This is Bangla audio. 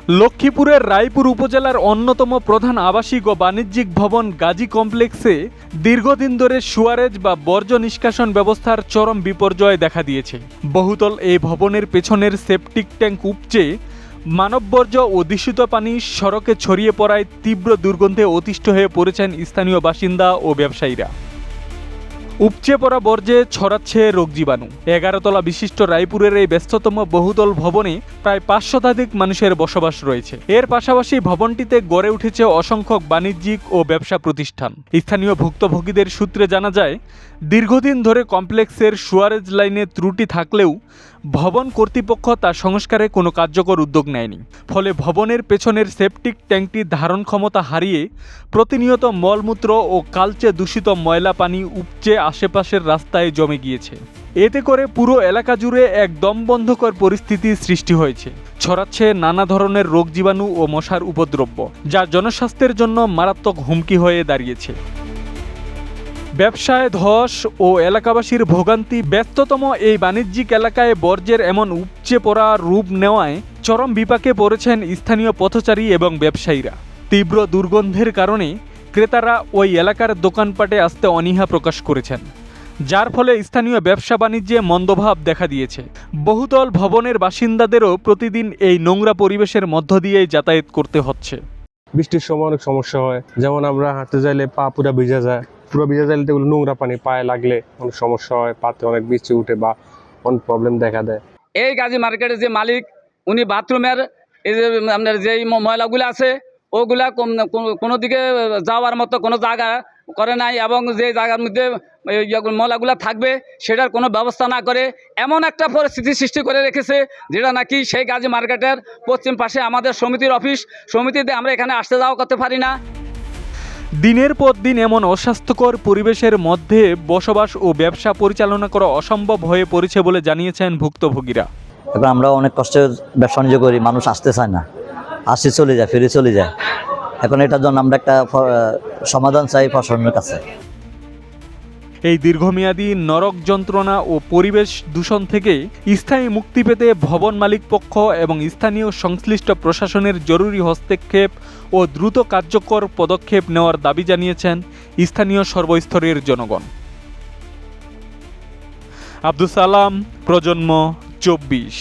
লক্ষ্মীপুরের রায়পুর উপজেলার অন্যতম প্রধান আবাসিক ও বাণিজ্যিক ভবন গাজী কমপ্লেক্সে দীর্ঘদিন ধরে সুয়ারেজ বা বর্জ্য নিষ্কাশন ব্যবস্থার চরম বিপর্যয় দেখা দিয়েছে। বহুতল এই ভবনের পেছনের সেপটিক ট্যাঙ্ক উপচে মানববর্জ্য ও দূষিত পানি সড়কে ছড়িয়ে পড়ায় তীব্র দুর্গন্ধে অতিষ্ঠ হয়ে পড়েছেন স্থানীয় বাসিন্দা ও ব্যবসায়ীরা। উপচে পড়া বর্জ্যে ছড়াচ্ছে রোগ জীবাণু। 11 তলা বিশিষ্ট রায়পুরের এই ব্যস্ততম বহুতল ভবনে প্রায় 5 শতাধিক মানুষের বসবাস রয়েছে। এর পাশাপাশি ভবনটিতে গড়ে উঠেছে অসংখ্য বাণিজ্যিক ও ব্যবসা প্রতিষ্ঠান। স্থানীয় ভুক্তভোগীদের সূত্রে জানা যায়, দীর্ঘদিন ধরে কমপ্লেক্সের সুয়ারেজ লাইনে ত্রুটি থাকলেও ভবন কর্তৃপক্ষ তা সংস্কারে কোনো কার্যকর উদ্যোগ নেয়নি। ফলে ভবনের পেছনের সেপটিক ট্যাঙ্কটি ধারণ ক্ষমতা হারিয়ে প্রতিনিয়ত মলমূত্র ও কালচে দূষিত ময়লা পানি উপচে আশেপাশের রাস্তায় জমে গিয়েছে। এতে করে পুরো এলাকা জুড়ে এক দমবন্ধকর পরিস্থিতি সৃষ্টি হয়েছে। ছড়াচ্ছে নানা ধরনের রোগ জীবাণু ও মশার উপদ্রব, যা জনস্বাস্থ্যের জন্য মারাত্মক হুমকি হয়ে দাঁড়িয়েছে। ব্যবসায় ধস ও এলাকাবাসীর ভোগান্তি। ব্যস্ততম এই বাণিজ্যিক এলাকায় বর্জ্যের এমন উপচে পড়া রূপ নেওয়ায় চরম বিপাকে পড়েছেন স্থানীয় পথচারী এবং ব্যবসায়ীরা। তীব্র দুর্গন্ধের কারণে ক্রেতারা ওই এলাকার দোকানপাটে আসতে অনীহা প্রকাশ করেছেন, যার ফলে স্থানীয় ব্যবসা বাণিজ্যে মন্দভাব দেখা দিয়েছে। বহুতল ভবনের বাসিন্দাদেরও প্রতিদিন এই নোংরা পরিবেশের মধ্য দিয়েই যাতায়াত করতে হচ্ছে। বৃষ্টির সময় অনেক সমস্যা হয়, যেমন আমরা হাঁটতে যাইলে পা পুরো ভিজে যায়, এগুলো নোংরা পানি পায়ে লাগলে অনেক সমস্যা হয়, পাতে অনেক বৃষ্টি উঠে বা অনেক প্রবলেম দেখা দেয়। এই গাজী মার্কেটের যে মালিক, উনি বাথরুমের এই যে আপনার যেই ময়লাগুলো আছে ওগুলা কোনো দিকে যাওয়ার মতো কোনো জায়গা করে নাই, এবং যে জায়গার মধ্যে ময়লাগুলো থাকবে সেটার কোনো ব্যবস্থা না করে এমন একটা পরিস্থিতি সৃষ্টি করে রেখেছে, যেটা নাকি সেই গাজী মার্কেটের পশ্চিম পাশে আমাদের সমিতির অফিস। সমিতিতে আমরা এখানে আসতে যাওয়া করতে পারি না। দিনের পর দিন এমন অস্বাস্থ্যকর পরিবেশের মধ্যে বসবাস ও ব্যবসা পরিচালনা করা অসম্ভব হয়ে পড়েছে বলে জানিয়েছেন ভুক্তভোগীরা। এখন আমরা অনেক কষ্টে ব্যবসা বাণিজ্য করি, মানুষ আসতে চায় না, আসে চলে যায়, ফিরে চলে যায়। এখন এটার জন্য আমরা একটা সমাধান চাই প্রশাসনের কাছে। এই দীর্ঘমেয়াদী নরক যন্ত্রণা ও পরিবেশ দূষণ থেকে স্থায়ী মুক্তি পেতে ভবন মালিক পক্ষ এবং স্থানীয় সংশ্লিষ্ট প্রশাসনের জরুরি হস্তক্ষেপ ও দ্রুত কার্যকর পদক্ষেপ নেওয়ার দাবি জানিয়েছেন স্থানীয় সর্বস্তরের জনগণ। আব্দুস সালাম, প্রজন্ম 24।